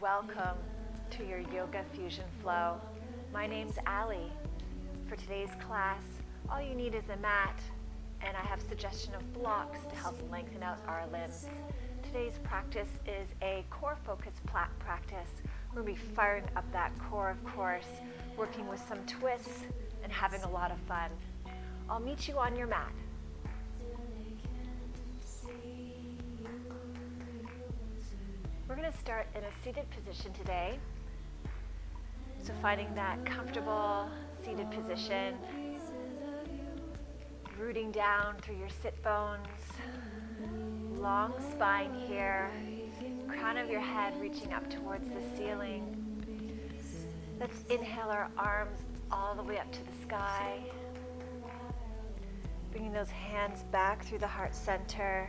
welcome to your Yoga Fusion Flow. My name's Alli. For today's class, all you need is a mat, and I have a suggestion of blocks to help lengthen out our limbs. Today's practice is a core focus practice. We're going to be firing up that core, of course, working with some twists and having a lot of fun. I'll meet you on your mat. We're going to start in a seated position today. So finding that comfortable seated position, rooting down through your sit bones, long spine here, crown of your head reaching up towards the ceiling. Let's inhale our arms all the way up to the sky, bringing those hands back through the heart center.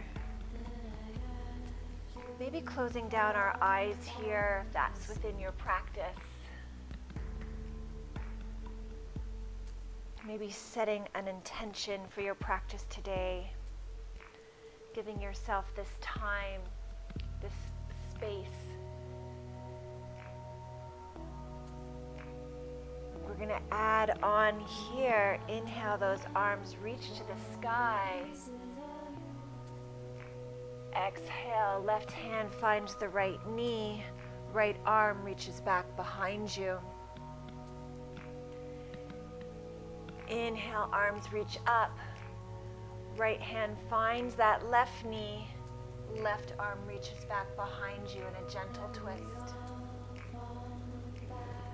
Maybe closing down our eyes here if that's within your practice. Maybe setting an intention for your practice today. Giving yourself this time, this space. We're going to add on here. Inhale, those arms reach to the sky. Exhale, left hand finds the right knee, right arm reaches back behind you. Inhale, arms reach up. Right hand finds that left knee, left arm reaches back behind you in a gentle twist.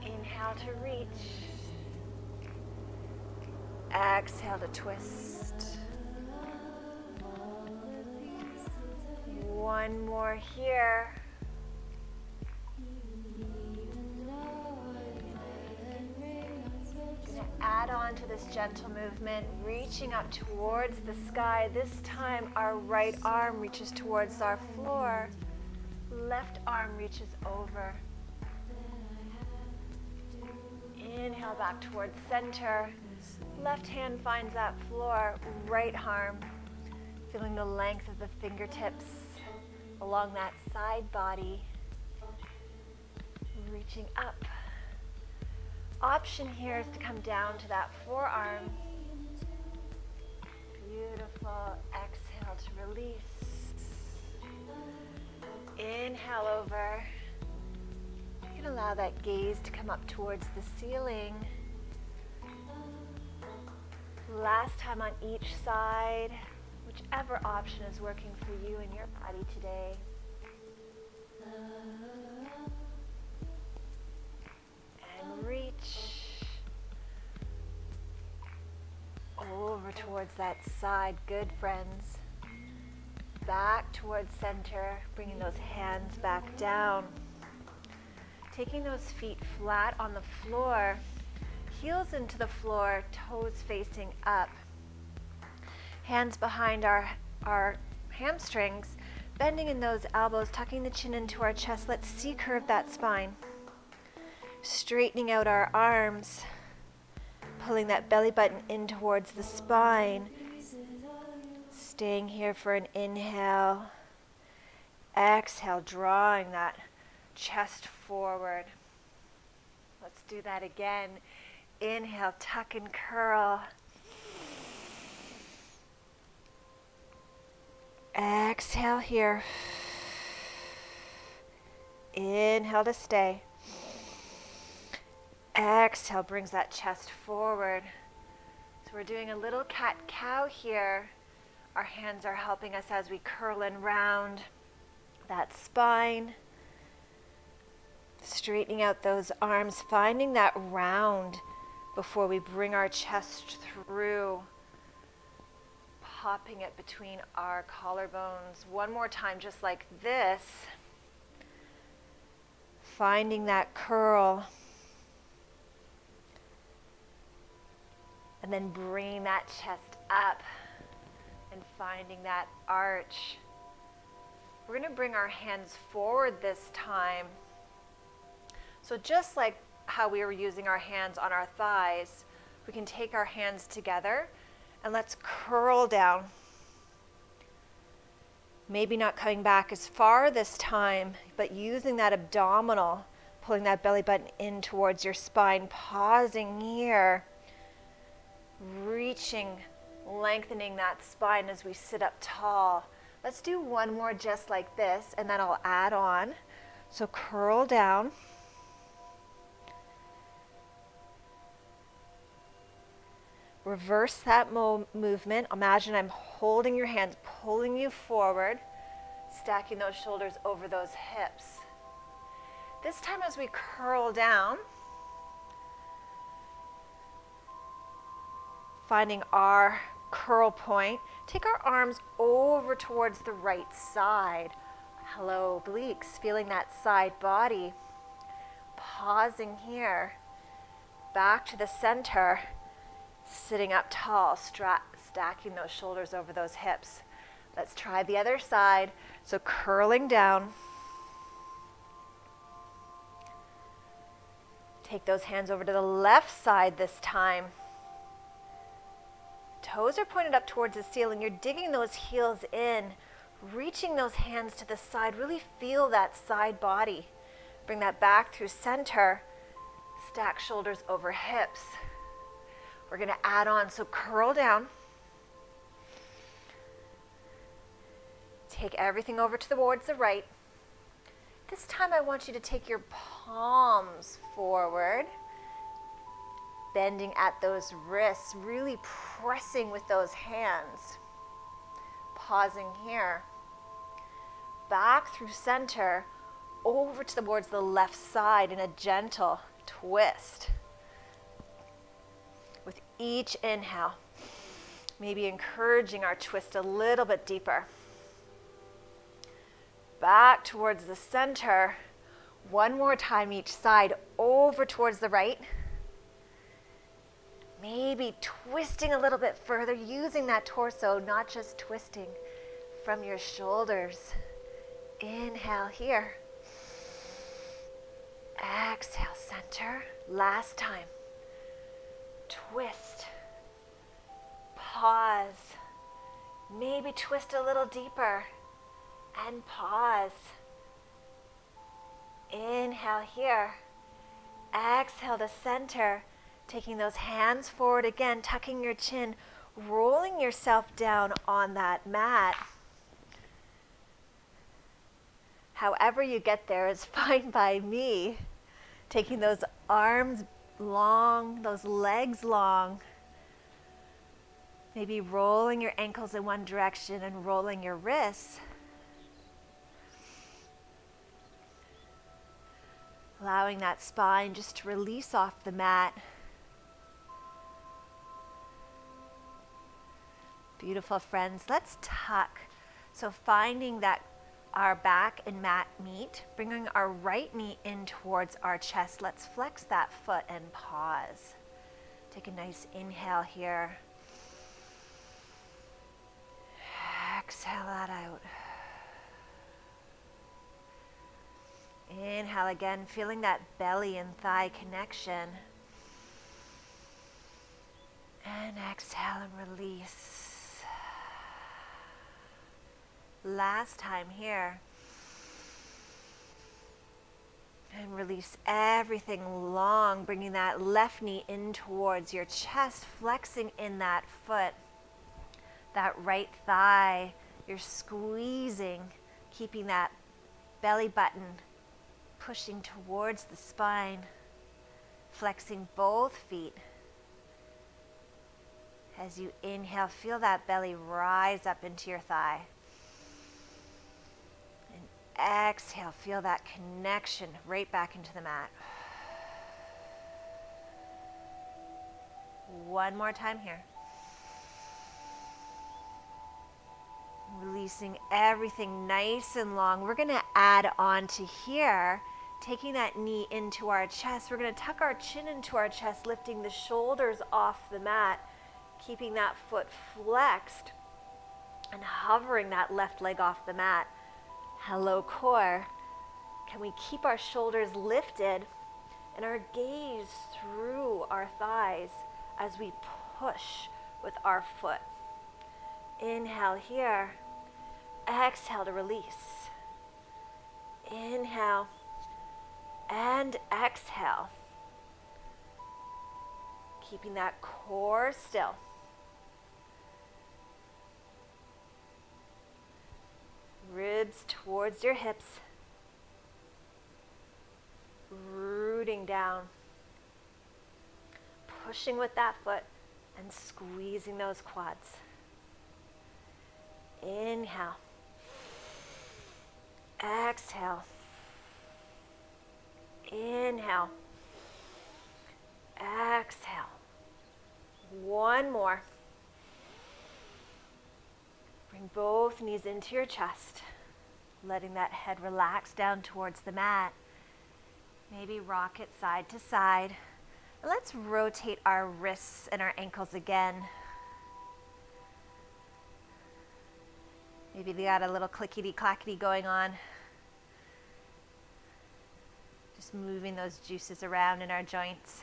Inhale to reach. Exhale to twist. One more here. Gonna add on to this gentle movement, reaching up towards the sky. This time our right arm reaches towards our floor. Left arm reaches over. Inhale back towards center. Left hand finds that floor. Right arm, feeling the length of the fingertips along that side body, reaching up. Option here is to come down to that forearm. Beautiful. Exhale to release. Inhale over. You can allow that gaze to come up towards the ceiling. Last time on each side. Whichever option is working for you and your body today. And reach over towards that side. Good, friends. Back towards center, bringing those hands back down. Taking those feet flat on the floor, heels into the floor, toes facing up. Hands behind our hamstrings, bending in those elbows, tucking the chin into our chest. Let's C-curve that spine. Straightening out our arms, pulling that belly button in towards the spine. Staying here for an inhale. Exhale, drawing that chest forward. Let's do that again. Inhale, tuck and curl. Exhale here. Inhale to stay. Exhale brings that chest forward. So we're doing a little cat-cow here. Our hands are helping us as we curl and round that spine. Straightening out those arms, finding that round before we bring our chest through. Popping it between our collarbones. One more time, just like this. Finding that curl. And then bringing that chest up and finding that arch. We're going to bring our hands forward this time. So just like how we were using our hands on our thighs, we can take our hands together and let's curl down. Maybe not coming back as far this time, but using that abdominal, pulling that belly button in towards your spine, pausing here, reaching, lengthening that spine as we sit up tall. Let's do one more just like this, and then I'll add on. So curl down. Reverse that movement. Imagine I'm holding your hands, pulling you forward, stacking those shoulders over those hips. This time as we curl down, finding our curl point, take our arms over towards the right side. Hello, obliques, feeling that side body. Pausing here, back to the center, sitting up tall, stacking those shoulders over those hips. Let's try the other side. So curling down. Take those hands over to the left side this time. Toes are pointed up towards the ceiling. You're digging those heels in, reaching those hands to the side. Really feel that side body. Bring that back through center. Stack shoulders over hips. We're going to add on, so curl down. Take everything over towards the right. This time I want you to take your palms forward, bending at those wrists, really pressing with those hands. Pausing here. Back through center, over towards the left side in a gentle twist. With each inhale, maybe encouraging our twist a little bit deeper. Back towards the center. One more time each side, over towards the right. Maybe twisting a little bit further, using that torso, not just twisting from your shoulders. Inhale here. Exhale, center. Last time. Twist. Pause. Maybe twist a little deeper. And pause. Inhale here. Exhale to center. Taking those hands forward again, tucking your chin, rolling yourself down on that mat. However you get there is fine by me. Taking those arms long, those legs long. Maybe rolling your ankles in one direction and rolling your wrists. Allowing that spine just to release off the mat. Beautiful, friends. Let's tuck. So finding that our back and mat meet, bringing our right knee in towards our chest. Let's flex that foot and pause. Take a nice inhale here. Exhale that out. Inhale again, feeling that belly and thigh connection. And exhale and release. Last time here. And release everything long, bringing that left knee in towards your chest, flexing in that foot, that right thigh. You're squeezing, keeping that belly button pushing towards the spine, flexing both feet. As you inhale, feel that belly rise up into your thigh. And exhale, feel that connection right back into the mat. One more time here. Releasing everything nice and long. We're going to add on to here, taking that knee into our chest. We're going to tuck our chin into our chest, lifting the shoulders off the mat, keeping that foot flexed and hovering that left leg off the mat. Hello, core. Can we keep our shoulders lifted and our gaze through our thighs as we push with our foot? Inhale here. exhale to release. Inhale and exhale. Keeping that core still. Ribs towards your hips. Rooting down. Pushing with that foot and squeezing those quads. Inhale. Exhale. Inhale. Exhale. One more. Bring both knees into your chest, letting that head relax down towards the mat. Maybe rock it side to side. Let's rotate our wrists and our ankles again. Maybe they got a little clickety-clackety going on. Just moving those juices around in our joints.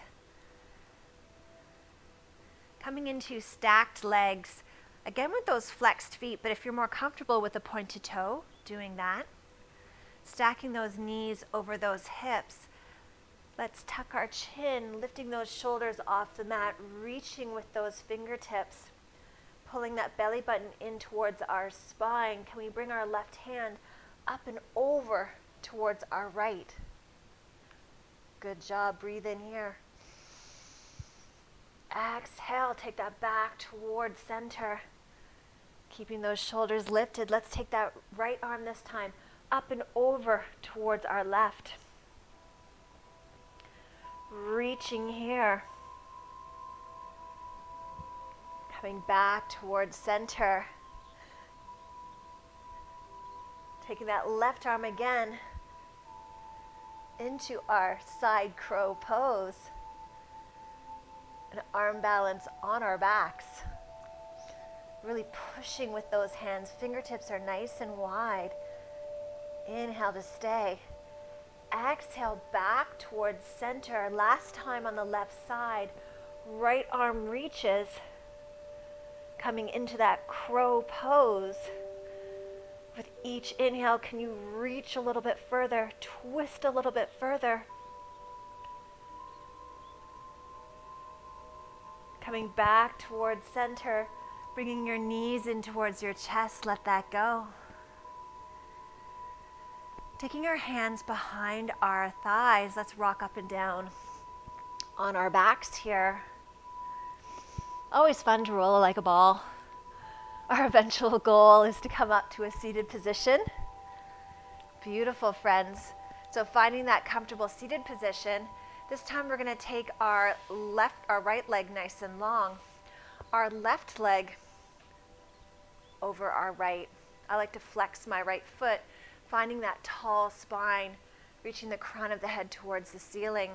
Coming into stacked legs, again with those flexed feet, but if you're more comfortable with a pointed toe, doing that. Stacking those knees over those hips. Let's tuck our chin, lifting those shoulders off the mat, reaching with those fingertips, pulling that belly button in towards our spine. Can we bring our left hand up and over towards our right? Good job, breathe in here. Exhale, take that back towards center. Keeping those shoulders lifted. Let's take that right arm this time up and over towards our left. Reaching here. Coming back towards center. Taking that left arm again into our side crow pose. An arm balance on our backs. Really pushing with those hands. Fingertips are nice and wide. Inhale to stay. Exhale back towards center. Last time on the left side. Right arm reaches. Coming into that crow pose. With each inhale, can you reach a little bit further? Twist a little bit further. Coming back towards center. Bringing your knees in towards your chest. Let that go. Taking our hands behind our thighs, let's rock up and down on our backs here. Always fun to roll like a ball. Our eventual goal is to come up to a seated position. Beautiful, friends. So finding that comfortable seated position. This time we're going to take our right leg nice and long. Our left leg over our right. I like to flex my right foot, finding that tall spine, reaching the crown of the head towards the ceiling.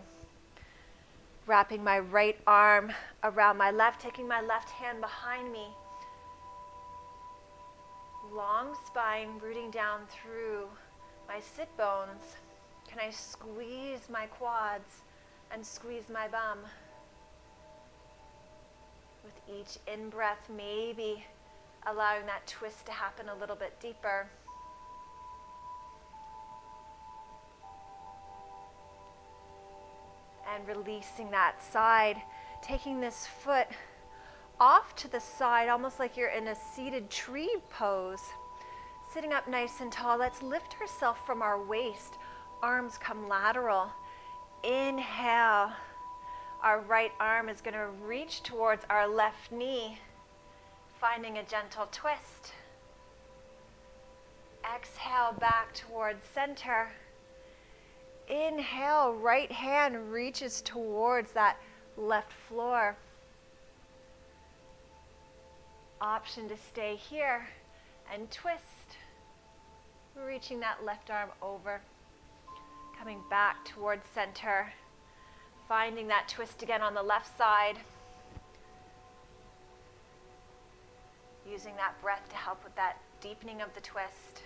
Wrapping my right arm around my left, taking my left hand behind me. Long spine rooting down through my sit bones. Can I squeeze my quads and squeeze my bum? With each in-breath, maybe allowing that twist to happen a little bit deeper. And releasing that side, taking this foot off to the side, almost like you're in a seated tree pose. Sitting up nice and tall, let's lift ourselves from our waist. Arms come lateral. Inhale. Our right arm is going to reach towards our left knee, finding a gentle twist. Exhale back towards center. Inhale, right hand reaches towards that left floor. Option to stay here and twist. Reaching that left arm over. Coming back towards center. Finding that twist again on the left side. Using that breath to help with that deepening of the twist.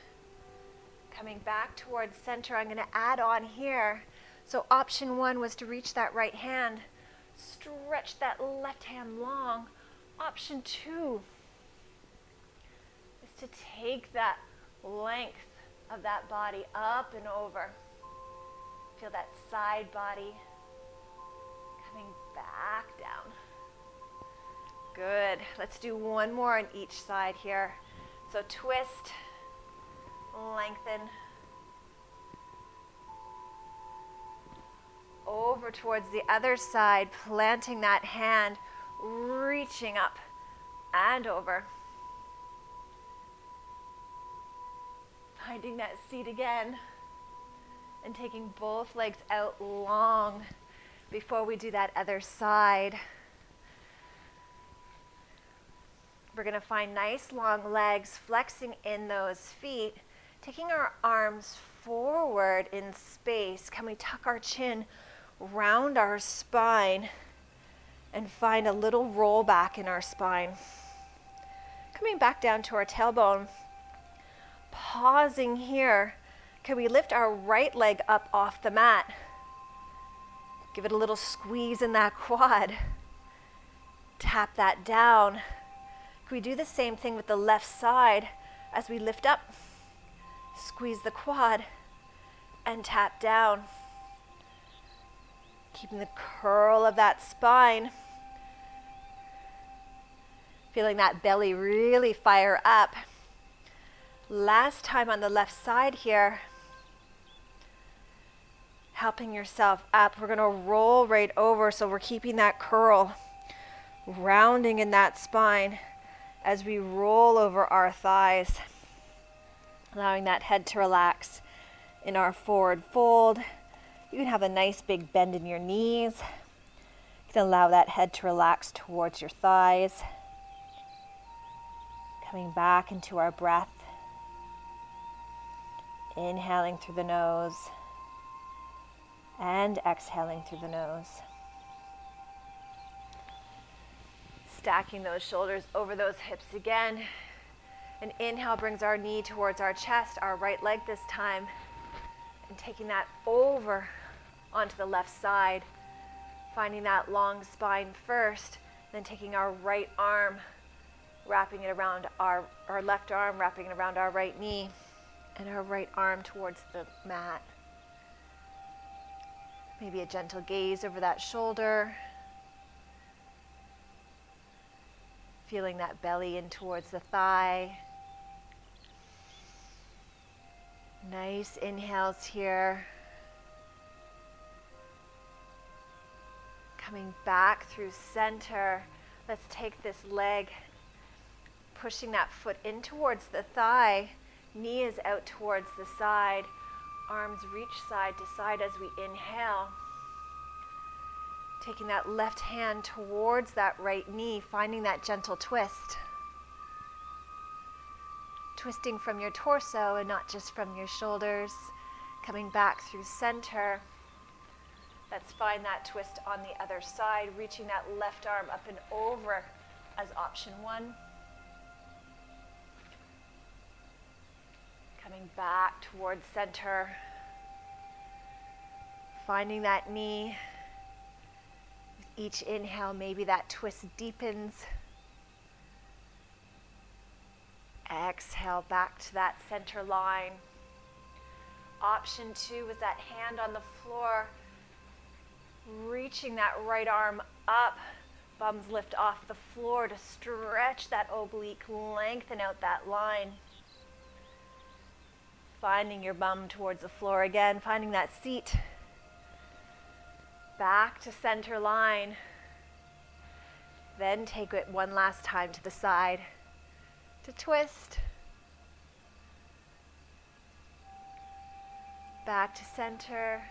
Coming back towards center, I'm going to add on here. So option one was to reach that right hand. Stretch that left hand long. Option two is to take that length of that body up and over. Feel that side body coming back down. Good. Let's do one more on each side here. So twist, lengthen, over towards the other side, planting that hand, reaching up and over. Finding that seat again and taking both legs out long before we do that other side. We're going to find nice long legs, flexing in those feet, taking our arms forward in space. Can we tuck our chin round our spine and find a little roll back in our spine? Coming back down to our tailbone, pausing here. Can we lift our right leg up off the mat? Give it a little squeeze in that quad. Tap that down. Can we do the same thing with the left side as we lift up? Squeeze the quad and tap down. Keeping the curl of that spine. Feeling that belly really fire up. Last time on the left side here. Helping yourself up. We're going to roll right over, so we're keeping that curl. Rounding in that spine as we roll over our thighs. Allowing that head to relax in our forward fold. You can have a nice big bend in your knees. You can allow that head to relax towards your thighs. Coming back into our breath. Inhaling through the nose and exhaling through the nose. Stacking those shoulders over those hips again. An inhale brings our knee towards our chest, our right leg this time, and taking that over onto the left side, finding that long spine first, then taking our right arm, wrapping it around our left arm, wrapping it around our right knee, and our right arm towards the mat. Maybe a gentle gaze over that shoulder. Feeling that belly in towards the thigh. Nice inhales here. Coming back through center. Let's take this leg, pushing that foot in towards the thigh. Knee is out towards the side. Arms reach side to side as we inhale. Taking that left hand towards that right knee, finding that gentle twist. Twisting from your torso and not just from your shoulders. Coming back through center. Let's find that twist on the other side, reaching that left arm up and over as option one. Coming back towards center. Finding that knee. With each inhale, maybe that twist deepens. Exhale back to that center line. Option two with that hand on the floor. Reaching that right arm up. Bums lift off the floor to stretch that oblique, lengthen out that line. Finding your bum towards the floor again, finding that seat. Back to center line. Then take it one last time to the side to twist. Back to center.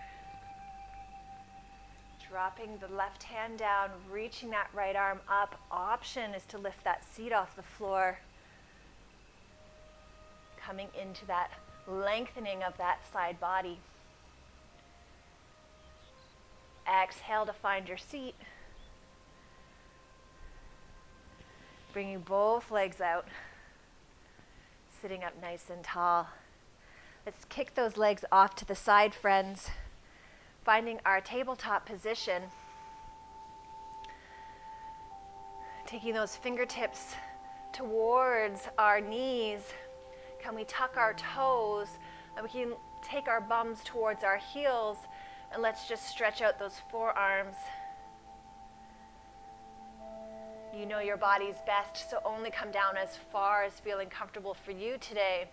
Dropping the left hand down, reaching that right arm up. Option is to lift that seat off the floor. Coming into that lengthening of that side body. Exhale to find your seat. Bringing both legs out. Sitting up nice and tall. Let's kick those legs off to the side, friends. Finding our tabletop position. Taking those fingertips towards our knees. Can we tuck our toes, and we can take our bums towards our heels, and let's just stretch out those forearms. You know your body's best, so only come down as far as feeling comfortable for you today.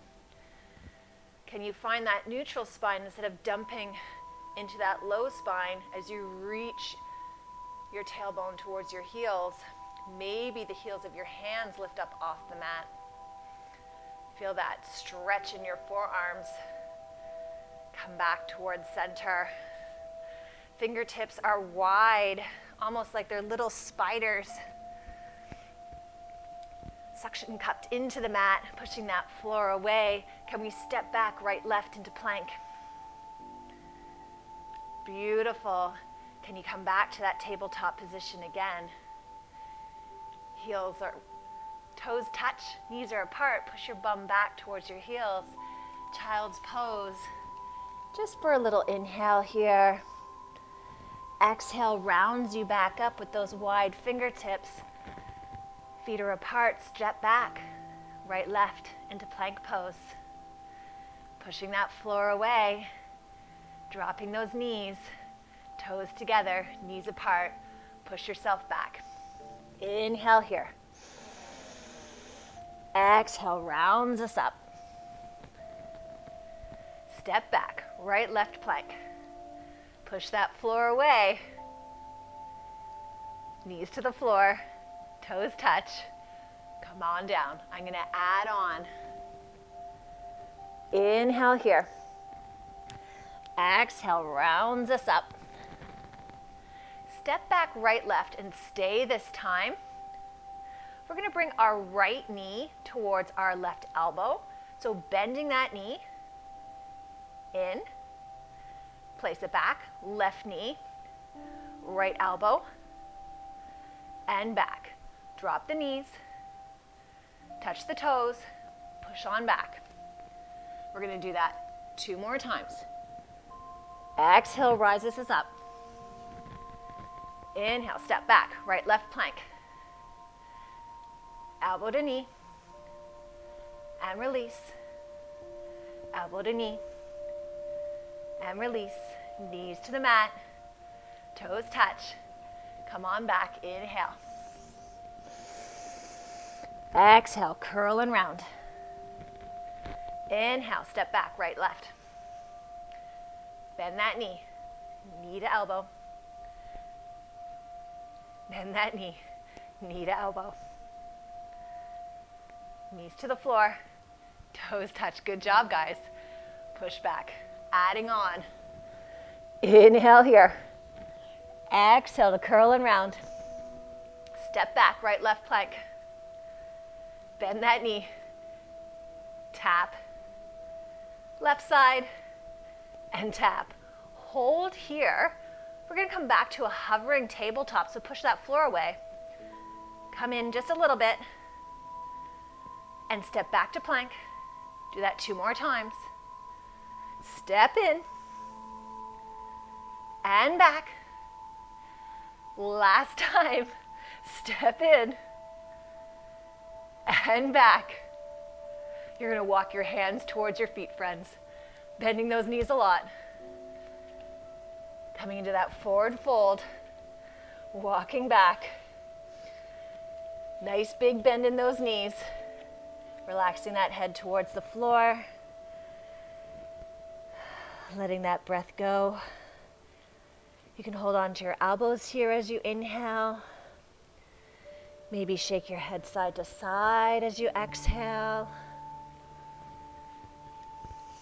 Can you find that neutral spine instead of dumping into that low spine as you reach your tailbone towards your heels? Maybe the heels of your hands lift up off the mat. Feel that stretch in your forearms. Come back towards center. Fingertips are wide, almost like they're little spiders. Suction cupped into the mat, pushing that floor away. Can we step back, right, left into plank? Beautiful. Can you come back to that tabletop position again? Heels are, toes touch, knees are apart. Push your bum back towards your heels. Child's pose. Just for a little inhale here. Exhale, rounds you back up with those wide fingertips. Feet are apart, step back, right, left into plank pose. Pushing that floor away, dropping those knees, toes together, knees apart, push yourself back. Inhale here. Exhale, rounds us up. Step back, right, left plank. Push that floor away. Knees to the floor. Toes touch. Come on down. I'm going to add on. Inhale here. Exhale, rounds us up. Step back, right, left, and stay this time. We're going to bring our right knee towards our left elbow. So bending that knee in. Place it back. Left knee, right elbow, and back. Drop the knees, touch the toes, push on back. We're going to do that 2 more times. Exhale, rises us up. Inhale, step back, right, left plank. Elbow to knee, and release. Elbow to knee, and release. Knees to the mat, toes touch. Come on back, inhale. Exhale, curl and round. Inhale, step back, right, left. Bend that knee, knee to elbow. Bend that knee, knee to elbow. Knees to the floor, toes touch. Good job, guys. Push back, adding on. Inhale here. Exhale to curl and round. Step back, right, left plank. Bend that knee. Tap. Left side and tap. Hold here. We're going to come back to a hovering tabletop, so push that floor away. Come in just a little bit and step back to plank. Do that 2 more times. Step in and back. Last time. Step in and back. You're going to walk your hands towards your feet, friends. Bending those knees a lot. Coming into that forward fold. Walking back. Nice big bend in those knees. Relaxing that head towards the floor. Letting that breath go. You can hold on to your elbows here as you inhale. Maybe shake your head side to side as you exhale.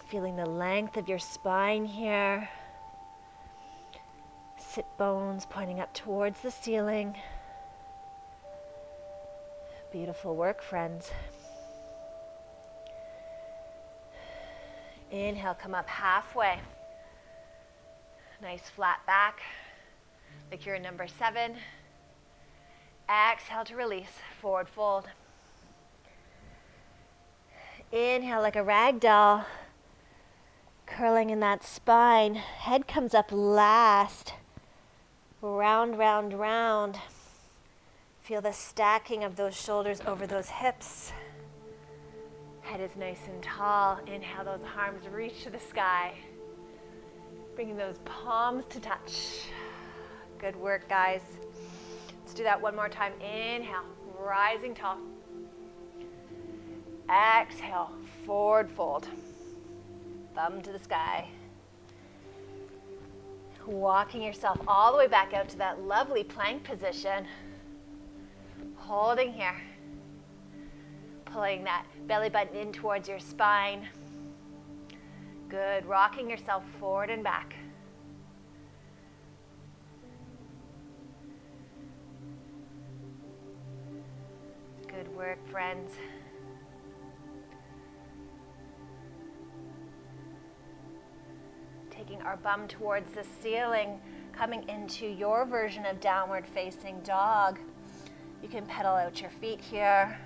Feeling the length of your spine here. Sit bones pointing up towards the ceiling. Beautiful work, friends. Inhale, come up halfway. Nice flat back, like you're in number 7. Exhale to release, forward fold. Inhale like a rag doll, curling in that spine. Head comes up last. Round, round, round. Feel the stacking of those shoulders over those hips. Head is nice and tall. Inhale, those arms reach to the sky. Bringing those palms to touch. Good work, guys. Let's do that one more time. Inhale, rising tall. Exhale, forward fold. Thumb to the sky. Walking yourself all the way back out to that lovely plank position. Holding here. Pulling that belly button in towards your spine. Good. Rocking yourself forward and back. Good work, friends. Taking our bum towards the ceiling, coming into your version of downward facing dog. You can pedal out your feet here,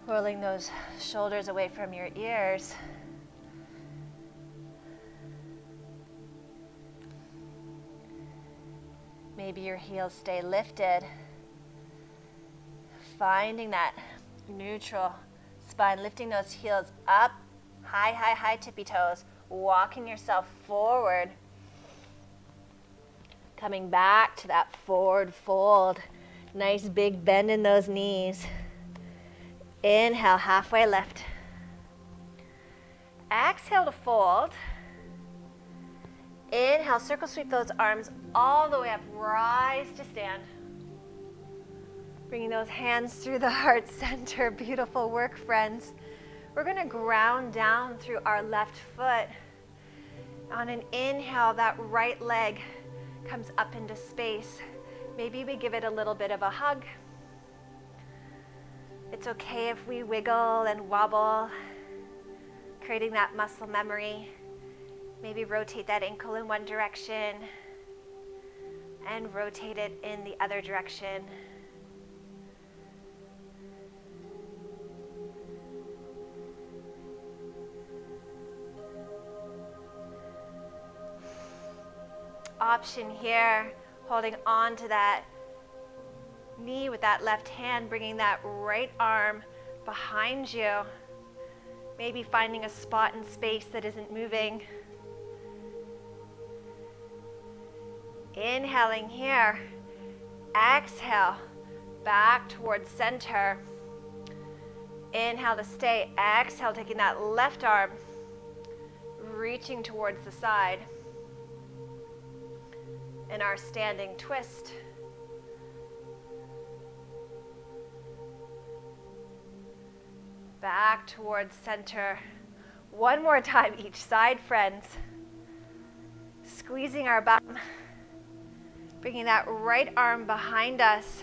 rolling those shoulders away from your ears. Maybe your heels stay lifted. Finding that neutral spine, lifting those heels up, high, high, high tippy toes, walking yourself forward. Coming back to that forward fold. Nice big bend in those knees. Inhale, halfway lift. Exhale to fold. Inhale, circle sweep those arms all the way up. Rise to stand. Bringing those hands through the heart center. Beautiful work, friends. We're going to ground down through our left foot. On an inhale, that right leg comes up into space. Maybe we give it a little bit of a hug. It's okay if we wiggle and wobble, creating that muscle memory. Maybe rotate that ankle in one direction and rotate it in the other direction. Option here, holding on to that knee with that left hand, bringing that right arm behind you. Maybe finding a spot in space that isn't moving. Inhaling here. Exhale, back towards center. Inhale to stay. Exhale, taking that left arm, reaching towards the side. In our standing twist. Back towards center. One more time each side, friends. Squeezing our bum. Bringing that right arm behind us.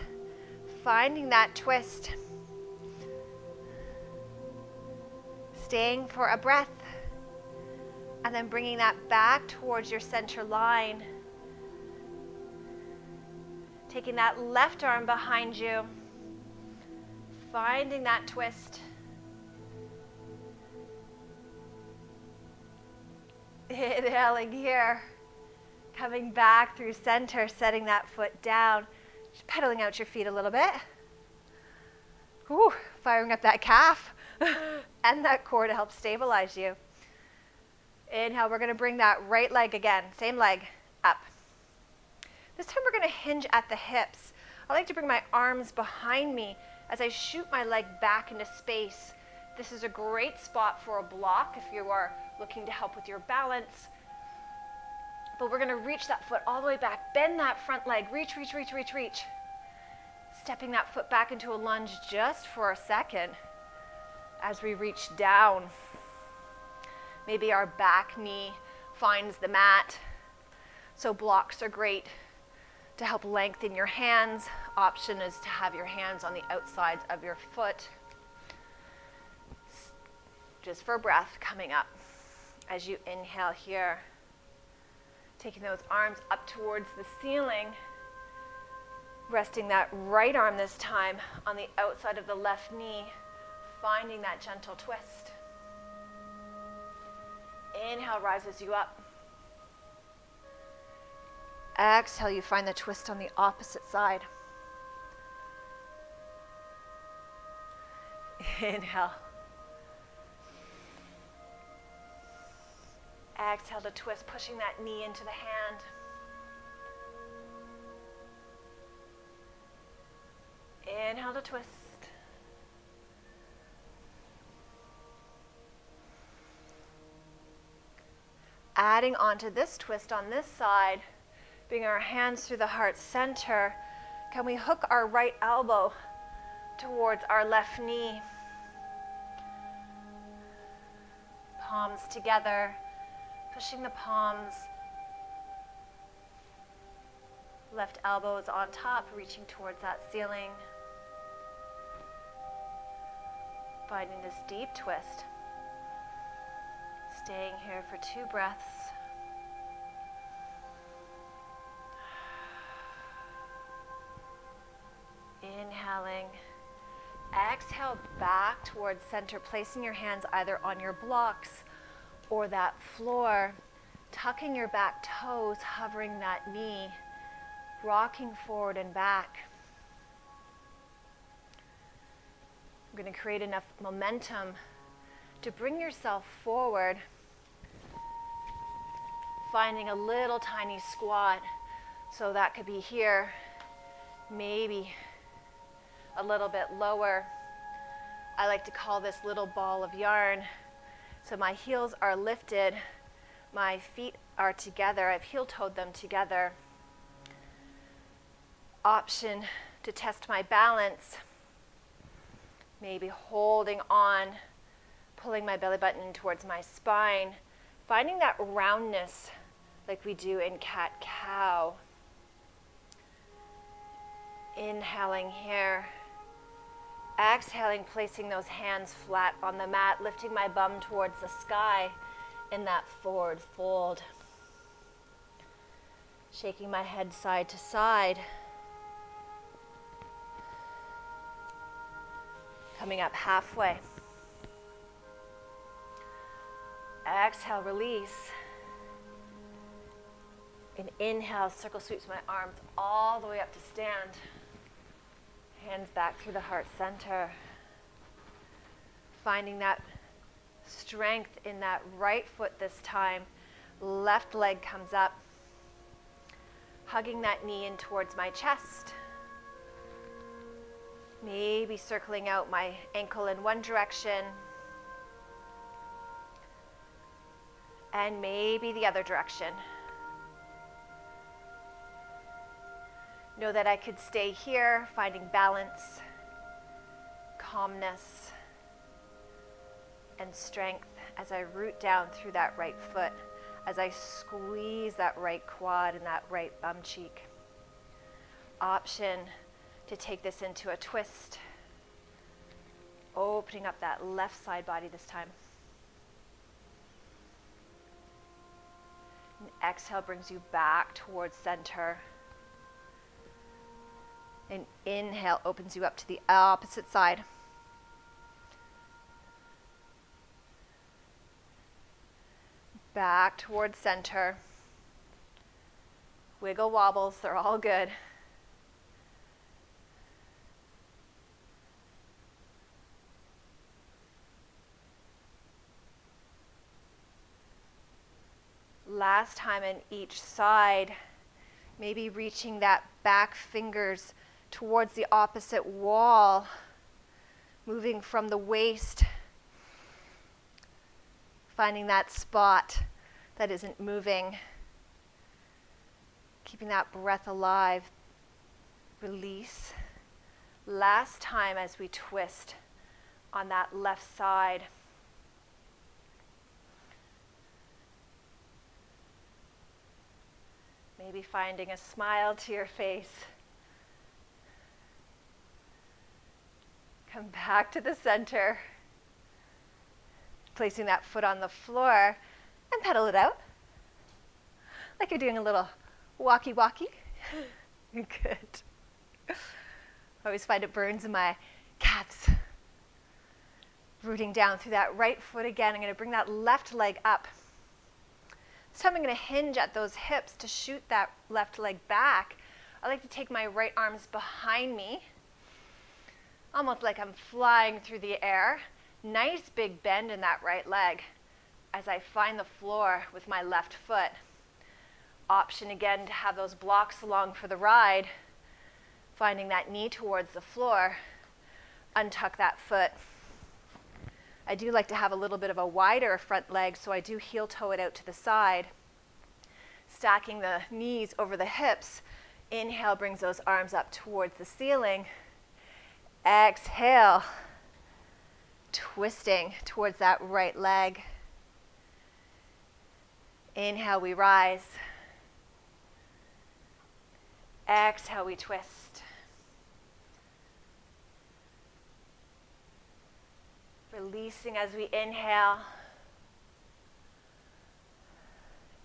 Finding that twist. Staying for a breath. And then bringing that back towards your center line. Taking that left arm behind you, finding that twist. Inhaling here, coming back through center, setting that foot down, just pedaling out your feet a little bit. Whew, firing up that calf and that core to help stabilize you. Inhale, we're gonna bring that right leg again, same leg, up. This time we're going to hinge at the hips. I like to bring my arms behind me as I shoot my leg back into space. This is a great spot for a block if you are looking to help with your balance. But we're going to reach that foot all the way back. Bend that front leg. Reach, reach, reach, reach, reach. Stepping that foot back into a lunge just for a second as we reach down. Maybe our back knee finds the mat. So blocks are great to help lengthen your hands. Option is to have your hands on the outsides of your foot. Just for breath coming up as you inhale here. Taking those arms up towards the ceiling. Resting that right arm this time on the outside of the left knee. Finding that gentle twist. Inhale rises you up. Exhale, you find the twist on the opposite side. Inhale, Exhale to twist, pushing that knee into the hand. Inhale to twist. Adding onto this twist on this side, bring our hands through the heart center. Can we hook our right elbow towards our left knee? Palms together, pushing the palms. Left elbow is on top, reaching towards that ceiling. Finding this deep twist. Staying here for 2 breaths. Inhaling. Exhale back towards center, placing your hands either on your blocks or that floor, tucking your back toes, hovering that knee, rocking forward and back. You're going to create enough momentum to bring yourself forward, finding a little tiny squat. So that could be here, maybe a little bit lower. I like to call this little ball of yarn. So my heels are lifted, my feet are together, I've heel-toed them together. Option to test my balance, maybe holding on, pulling my belly button towards my spine, finding that roundness like we do in cat-cow. Inhaling here. Exhaling, placing those hands flat on the mat, lifting my bum towards the sky in that forward fold. Shaking my head side to side. Coming up halfway. Exhale, release. And inhale, circle sweeps my arms all the way up to stand. Hands back through the heart center. Finding that strength in that right foot this time. Left leg comes up. Hugging that knee in towards my chest. Maybe circling out my ankle in one direction. And maybe the other direction. Know that I could stay here, finding balance, calmness, and strength as I root down through that right foot, as I squeeze that right quad and that right bum cheek. Option to take this into a twist, opening up that left side body this time. And exhale brings you back towards center. And inhale opens you up to the opposite side. Back towards center. Wiggle wobbles, they're all good. Last time in each side, maybe reaching that back fingers towards the opposite wall, moving from the waist, finding that spot that isn't moving, keeping that breath alive. Release. Last time as we twist on that left side. Maybe finding a smile to your face. Come back to the center. Placing that foot on the floor and pedal it out. Like you're doing a little walkie-walkie. Good. I always find it burns in my calves. Rooting down through that right foot again. I'm going to bring that left leg up. This time I'm going to hinge at those hips to shoot that left leg back. I like to take my right arms behind me, almost like I'm flying through the air. Nice big bend in that right leg. as I find the floor with my left foot. Option again to have those blocks along for the ride, finding that knee towards the floor, untuck that foot. I do like to have a little bit of a wider front leg, so I do heel toe it out to the side, stacking the knees over the hips. Inhale brings those arms up towards the ceiling. Exhale, twisting towards that right leg. Inhale, we rise. Exhale, we twist. Releasing as we inhale.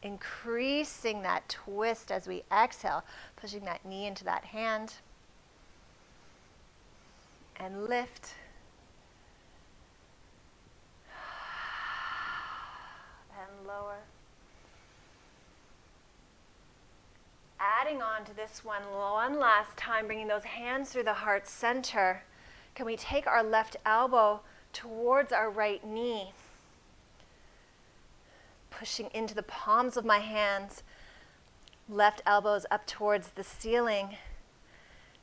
Increasing that twist as we exhale, pushing that knee into that hand. And lift. And lower. Adding on to this one last time, bringing those hands through the heart center. Can we take our left elbow towards our right knee? Pushing into the palms of my hands. Left elbows up towards the ceiling.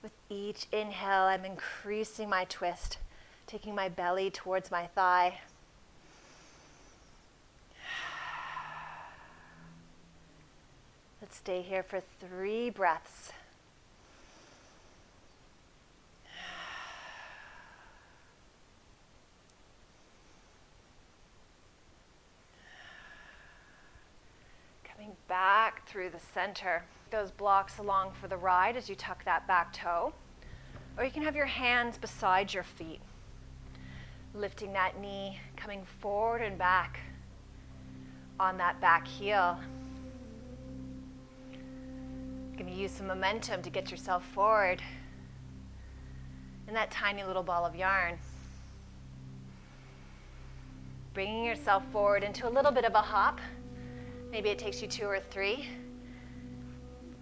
With each inhale, I'm increasing my twist, taking my belly towards my thigh. Let's stay here for 3 breaths. Coming back through the center. Those blocks along for the ride as you tuck that back toe. Or you can have your hands beside your feet. Lifting that knee, coming forward and back on that back heel. You're going to use some momentum to get yourself forward in that tiny little ball of yarn. Bringing yourself forward into a little bit of a hop. Maybe it takes you 2 or 3.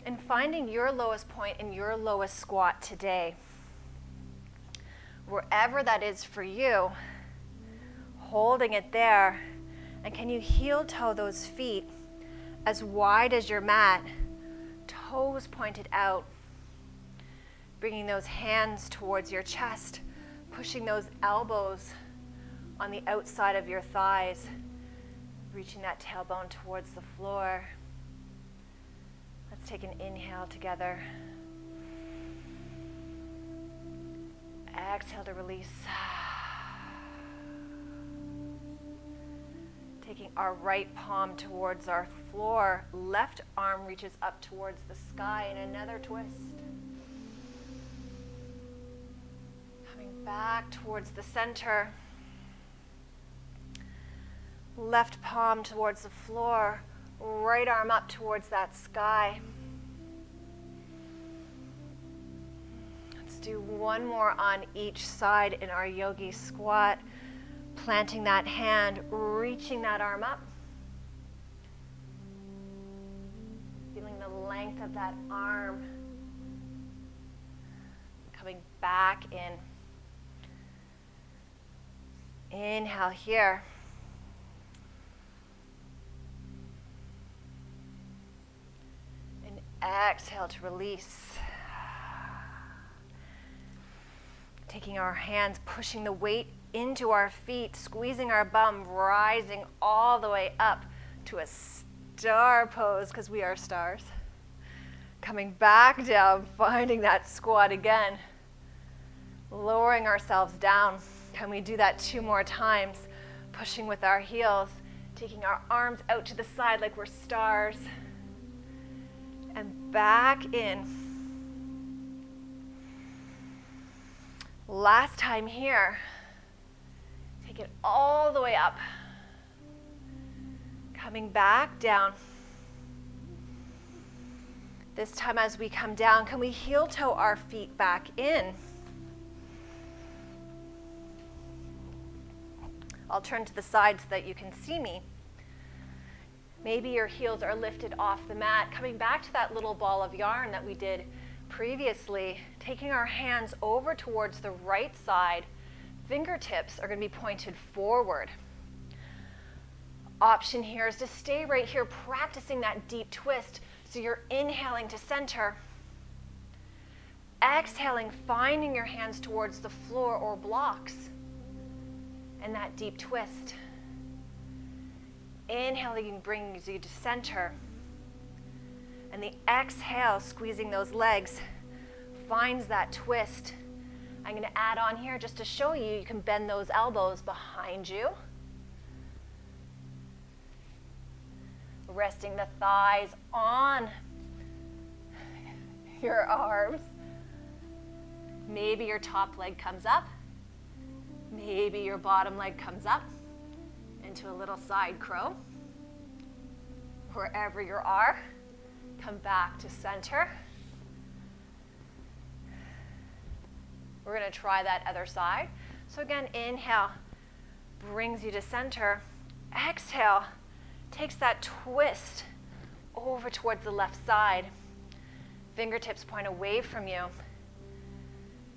And finding your lowest point in your lowest squat today. Wherever that is for you, holding it there. And can you heel toe those feet as wide as your mat? Toes pointed out, bringing those hands towards your chest, pushing those elbows on the outside of your thighs, reaching that tailbone towards the floor. Let's take an inhale together. Exhale to release. Taking our right palm towards our floor, left arm reaches up towards the sky in another twist. Coming back towards the center. Left palm towards the floor, right arm up towards that sky. Let's do one more on each side in our yogi squat. Planting that hand, reaching that arm up. Feeling the length of that arm. Coming back in. Inhale here. And exhale to release. Taking our hands, pushing the weight into our feet, squeezing our bum, rising all the way up to a star pose because we are stars. Coming back down, finding that squat again. Lowering ourselves down. Can we do that 2 more times? Pushing with our heels, taking our arms out to the side like we're stars. And back in. Last time here. Take it all the way up. Coming back down. This time as we come down, can we heel toe our feet back in? I'll turn to the side so that you can see me. Maybe your heels are lifted off the mat. Coming back to that little ball of yarn that we did previously, taking our hands over towards the right side. Fingertips are going to be pointed forward. Option here is to stay right here, practicing that deep twist. So you're inhaling to center. Exhaling, finding your hands towards the floor or blocks. And that deep twist. Inhaling brings you to center. And the exhale, squeezing those legs, finds that twist. I'm going to add on here just to show you, you can bend those elbows behind you. Resting the thighs on your arms. Maybe your top leg comes up. Maybe your bottom leg comes up into a little side crow. Wherever you are, come back to center. We're going to try that other side. So again, inhale, brings you to center. Exhale, takes that twist over towards the left side. Fingertips point away from you.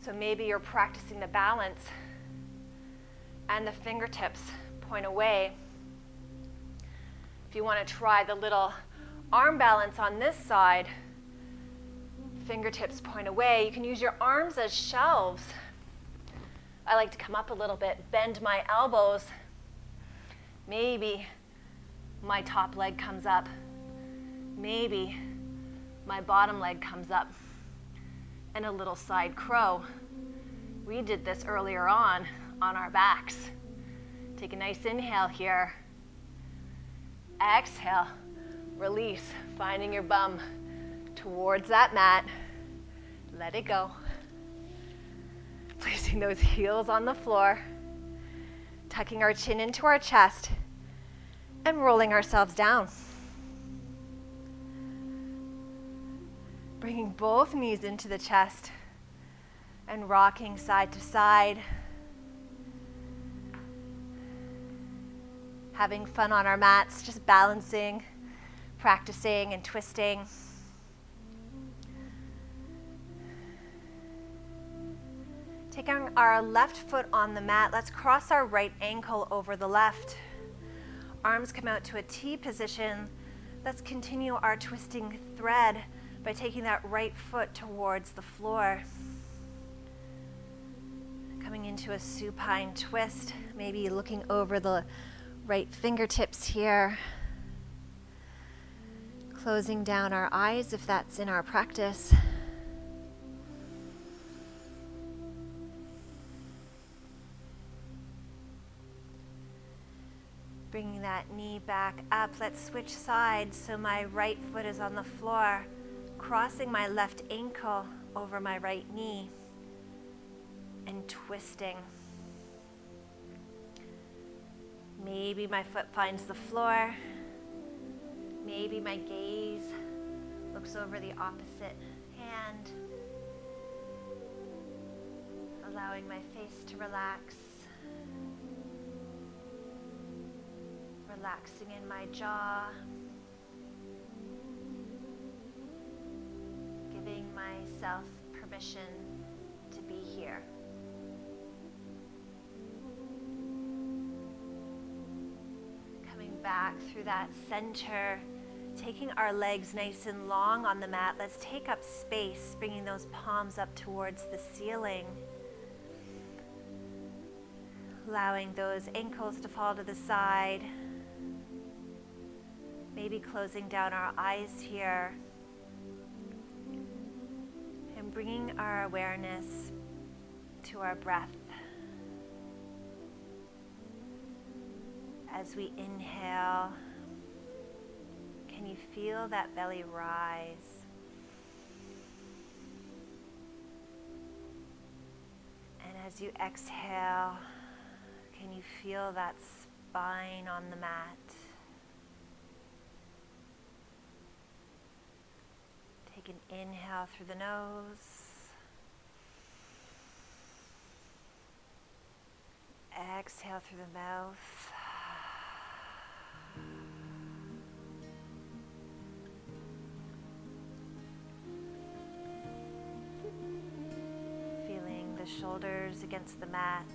So maybe you're practicing the balance and the fingertips point away. If you want to try the little arm balance on this side, fingertips point away. You can use your arms as shelves. I like to come up a little bit, bend my elbows. Maybe my top leg comes up. Maybe my bottom leg comes up. And a little side crow. We did this earlier on our backs. Take a nice inhale here. Exhale, release, finding your bum towards that mat. Let it go. Placing those heels on the floor, tucking our chin into our chest, and rolling ourselves down. Bringing both knees into the chest and rocking side to side. Having fun on our mats, just balancing, practicing and twisting. Taking our left foot on the mat, let's cross our right ankle over the left. Arms come out to a T position. Let's continue our twisting thread by taking that right foot towards the floor. Coming into a supine twist, maybe looking over the right fingertips here. Closing down our eyes if that's in our practice. Bringing that knee back up. Let's switch sides so my right foot is on the floor. Crossing my left ankle over my right knee and twisting. Maybe my foot finds the floor. Maybe my gaze looks over the opposite hand. Allowing my face to relax. Relaxing in my jaw. Giving myself permission to be here. Coming back through that center, taking our legs nice and long on the mat. Let's take up space, bringing those palms up towards the ceiling. Allowing those ankles to fall to the side. Maybe closing down our eyes here. And bringing our awareness to our breath. As we inhale, can you feel that belly rise? And as you exhale, can you feel that spine on the mat? Take an inhale through the nose. Exhale through the mouth. Feeling the shoulders against the mat.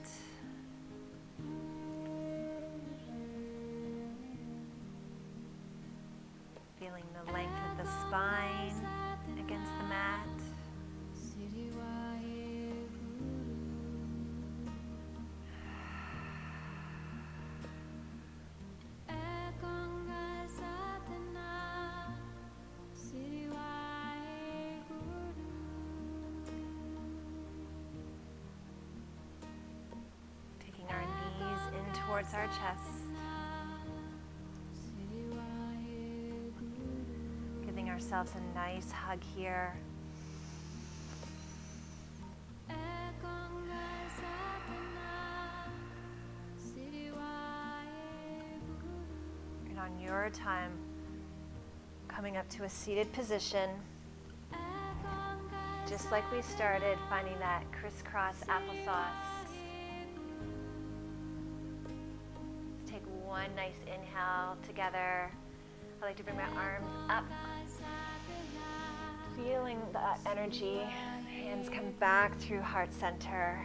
towards our chest. Giving ourselves a nice hug here. And on your time, coming up to a seated position, just like we started, finding that crisscross applesauce. Let's take one nice inhale together. I like to bring my arms up, feeling that energy. Hands come back through heart center.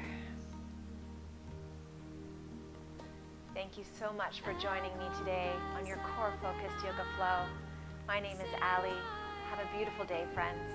Thank you so much for joining me today on your core focused yoga flow. My name is Alli. Have a beautiful day, friends.